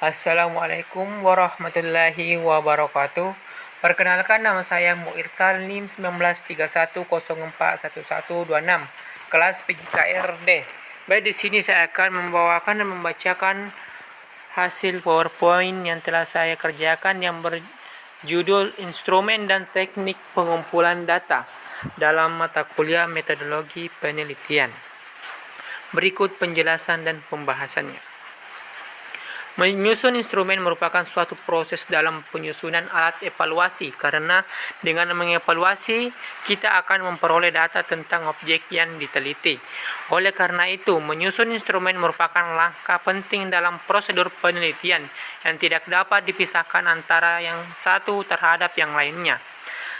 Assalamualaikum warahmatullahi wabarakatuh. Perkenalkan, nama saya Muirsal NIM 1931041126, kelas PJKRD. Baik, di sini saya akan membawakan dan membacakan hasil PowerPoint yang telah saya kerjakan yang berjudul Instrumen dan Teknik Pengumpulan Data dalam mata kuliah Metodologi Penelitian. Berikut penjelasan dan pembahasannya. Menyusun instrumen merupakan suatu proses dalam penyusunan alat evaluasi, karena dengan mengevaluasi kita akan memperoleh data tentang objek yang diteliti. Oleh karena itu, menyusun instrumen merupakan langkah penting dalam prosedur penelitian yang tidak dapat dipisahkan antara yang satu terhadap yang lainnya.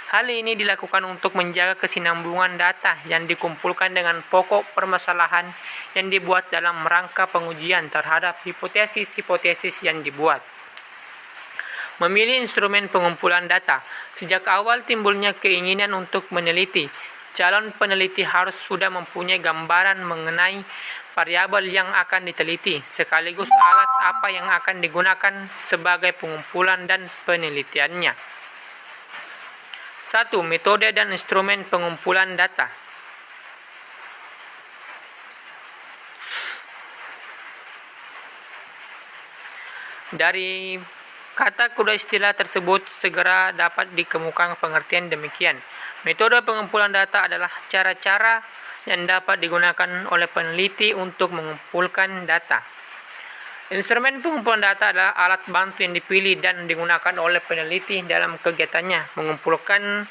Hal ini dilakukan untuk menjaga kesinambungan data yang dikumpulkan dengan pokok permasalahan yang dibuat dalam rangka pengujian terhadap hipotesis-hipotesis yang dibuat. Memilih instrumen pengumpulan data. Sejak awal timbulnya keinginan untuk meneliti, calon peneliti harus sudah mempunyai gambaran mengenai variabel yang akan diteliti, sekaligus alat apa yang akan digunakan sebagai pengumpulan dan penelitiannya. 1. Metode dan instrumen pengumpulan data. Dari kata kuda istilah tersebut segera dapat dikemukakan pengertian demikian. Metode pengumpulan data adalah cara-cara yang dapat digunakan oleh peneliti untuk mengumpulkan data. Instrumen pengumpulan data adalah alat bantu yang dipilih dan digunakan oleh peneliti dalam kegiatannya, mengumpulkan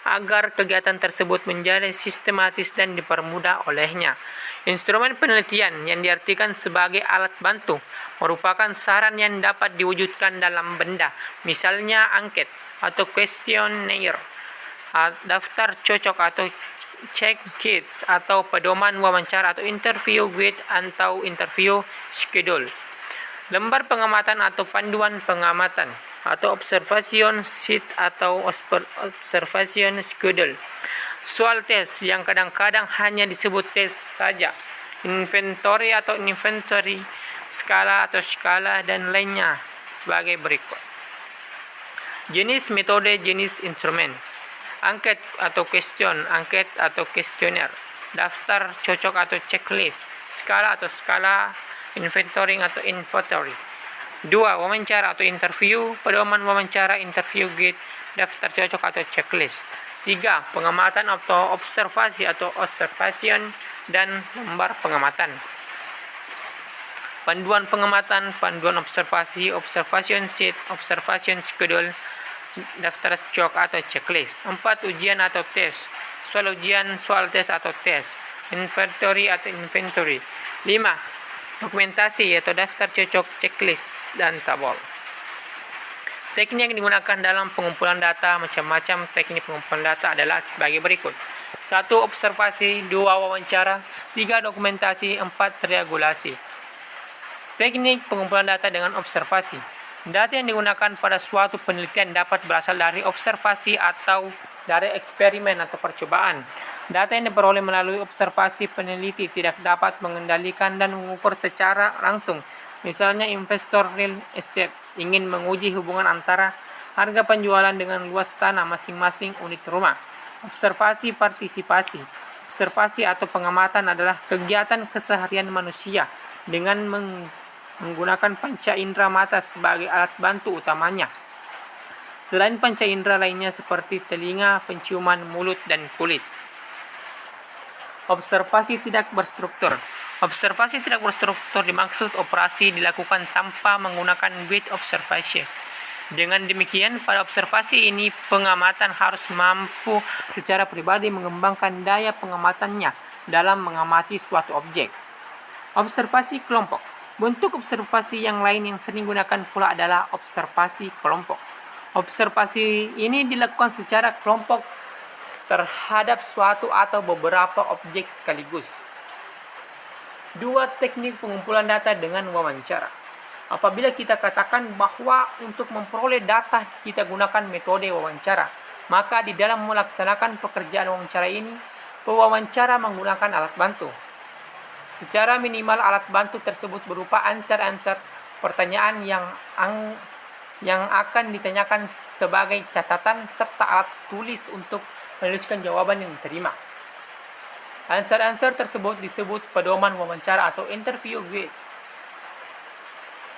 agar kegiatan tersebut menjadi sistematis dan dipermudah olehnya. Instrumen penelitian yang diartikan sebagai alat bantu merupakan saran yang dapat diwujudkan dalam benda, misalnya angket atau questionnaire, daftar cocok atau check kits, atau pedoman wawancara atau interview guide atau interview schedule. Lembar pengamatan atau panduan pengamatan, atau observation sheet atau observation schedule. Soal tes yang kadang-kadang hanya disebut tes saja. Inventory atau inventory, skala atau skala, dan lainnya sebagai berikut. Jenis metode, jenis instrumen. Angket atau question, angket atau questionnaire. Daftar cocok atau checklist. Skala atau skala, inventory atau inventory. 2. Wawancara atau interview, pedoman wawancara, interview guide, daftar cocok atau checklist. 3. Pengamatan atau observasi atau observation, dan lembar pengamatan. Panduan pengamatan, panduan observasi, observation sheet, observation schedule, daftar cocok atau checklist. 4. Ujian atau tes, soal ujian, soal tes atau tes, inventory atau inventory. 5. Dokumentasi yaitu daftar cocok, checklist, dan tabel. Teknik yang digunakan dalam pengumpulan data. Macam-macam teknik pengumpulan data adalah sebagai berikut. 1. Observasi. 2. Wawancara. 3. Dokumentasi. 4. Triangulasi. Teknik pengumpulan data dengan observasi. Data yang digunakan pada suatu penelitian dapat berasal dari observasi atau dari eksperimen atau percobaan. Data yang diperoleh melalui observasi peneliti tidak dapat mengendalikan dan mengukur secara langsung. Misalnya, investor real estate ingin menguji hubungan antara harga penjualan dengan luas tanah masing-masing unit rumah. Observasi partisipasi. Observasi atau pengamatan adalah kegiatan keseharian manusia dengan menggunakan panca indera mata sebagai alat bantu utamanya, selain panca indera lainnya seperti telinga, penciuman, mulut, dan kulit. Observasi tidak berstruktur. Observasi tidak berstruktur dimaksud operasi dilakukan tanpa menggunakan guide observation. Dengan demikian, pada observasi ini pengamatan harus mampu secara pribadi mengembangkan daya pengamatannya dalam mengamati suatu objek. Observasi kelompok. Bentuk observasi yang lain yang sering digunakan pula adalah observasi kelompok. Observasi ini dilakukan secara kelompok terhadap suatu atau beberapa objek sekaligus. 2. Teknik pengumpulan data dengan wawancara. Apabila kita katakan bahwa untuk memperoleh data kita gunakan metode wawancara, maka di dalam melaksanakan pekerjaan wawancara ini, pewawancara menggunakan alat bantu. Secara minimal alat bantu tersebut berupa answer-answer pertanyaan yang akan ditanyakan sebagai catatan serta alat tulis untuk menuliskan jawaban yang diterima. Answer tersebut disebut pedoman wawancara atau interview guide.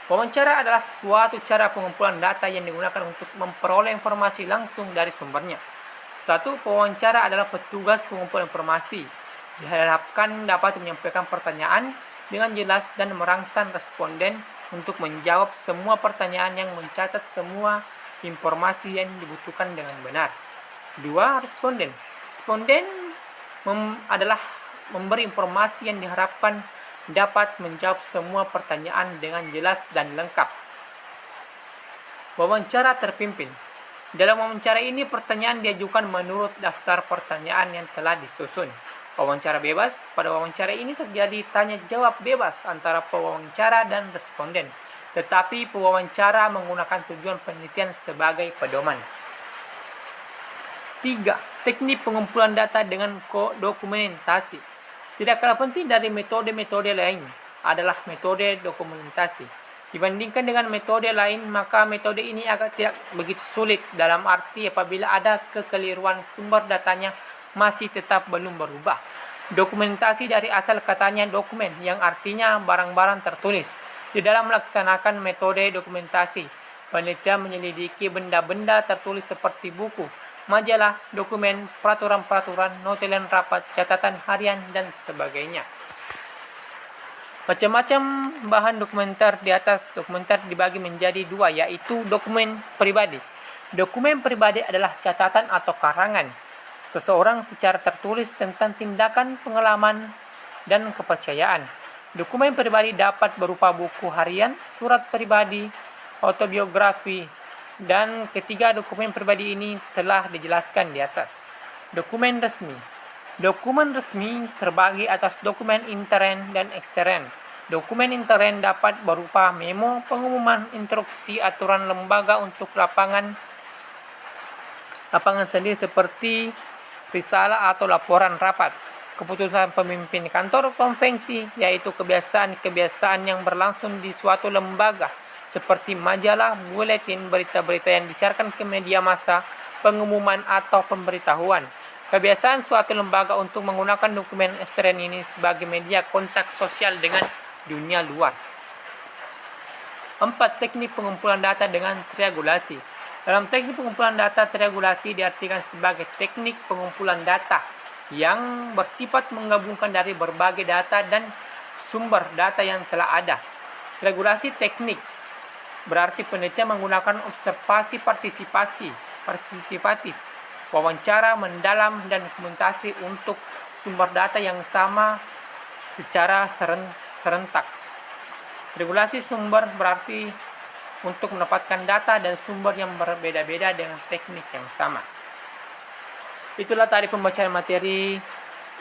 Wawancara adalah suatu cara pengumpulan data yang digunakan untuk memperoleh informasi langsung dari sumbernya. Satu pewawancara adalah petugas pengumpulan informasi. Diharapkan dapat menyampaikan pertanyaan dengan jelas dan merangsang responden untuk menjawab semua pertanyaan yang mencatat semua informasi yang dibutuhkan dengan benar. 2. Responden. Responden adalah memberi informasi yang diharapkan dapat menjawab semua pertanyaan dengan jelas dan lengkap. Wawancara terpimpin. Dalam wawancara ini pertanyaan diajukan menurut daftar pertanyaan yang telah disusun. Wawancara bebas. Pada wawancara ini terjadi tanya jawab bebas antara pewawancara dan responden, tetapi pewawancara menggunakan tujuan penelitian sebagai pedoman. 3. Teknik pengumpulan data dengan dokumentasi. Tidak kalah penting dari metode-metode lain adalah metode dokumentasi. Dibandingkan dengan metode lain, maka metode ini agak tidak begitu sulit, dalam arti apabila ada kekeliruan sumber datanya masih tetap belum berubah. Dokumentasi dari asal katanya dokumen, yang artinya barang-barang tertulis. Di dalam melaksanakan metode dokumentasi, penelitian menyelidiki benda-benda tertulis seperti buku, majalah, dokumen, peraturan-peraturan, notulen rapat, catatan harian, dan sebagainya. Macam-macam bahan dokumenter di atas. Dokumenter dibagi menjadi dua, yaitu dokumen pribadi. Dokumen pribadi adalah catatan atau karangan seseorang secara tertulis tentang tindakan, pengalaman, dan kepercayaan. Dokumen pribadi dapat berupa buku harian, surat pribadi, autobiografi, dan ketiga dokumen pribadi ini telah dijelaskan di atas. Dokumen resmi. Dokumen resmi terbagi atas dokumen intern dan ekstern. Dokumen intern dapat berupa memo, pengumuman, instruksi, aturan lembaga untuk lapangan sendiri seperti risalah atau laporan rapat, keputusan pemimpin kantor, konvensi, yaitu kebiasaan yang berlangsung di suatu lembaga seperti majalah, buletin, berita-berita yang disiarkan ke media massa, pengumuman atau pemberitahuan. Kebiasaan suatu lembaga untuk menggunakan dokumen ekstern ini sebagai media kontak sosial dengan dunia luar. 4. Teknik pengumpulan data dengan triangulasi. Dalam teknik pengumpulan data, triangulasi diartikan sebagai teknik pengumpulan data yang bersifat menggabungkan dari berbagai data dan sumber data yang telah ada. Triangulasi teknik berarti penelitian menggunakan observasi partisipatif, wawancara mendalam, dan dokumentasi untuk sumber data yang sama secara serentak. Regulasi sumber berarti untuk mendapatkan data dan sumber yang berbeda-beda dengan teknik yang sama. Itulah tadi pembacaan materi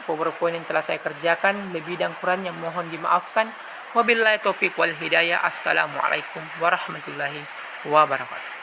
PowerPoint yang telah saya kerjakan. Lebih dan kurangnya mohon dimaafkan. Wabillahi taufiq wal hidayah. Assalamualaikum warahmatullahi wabarakatuh.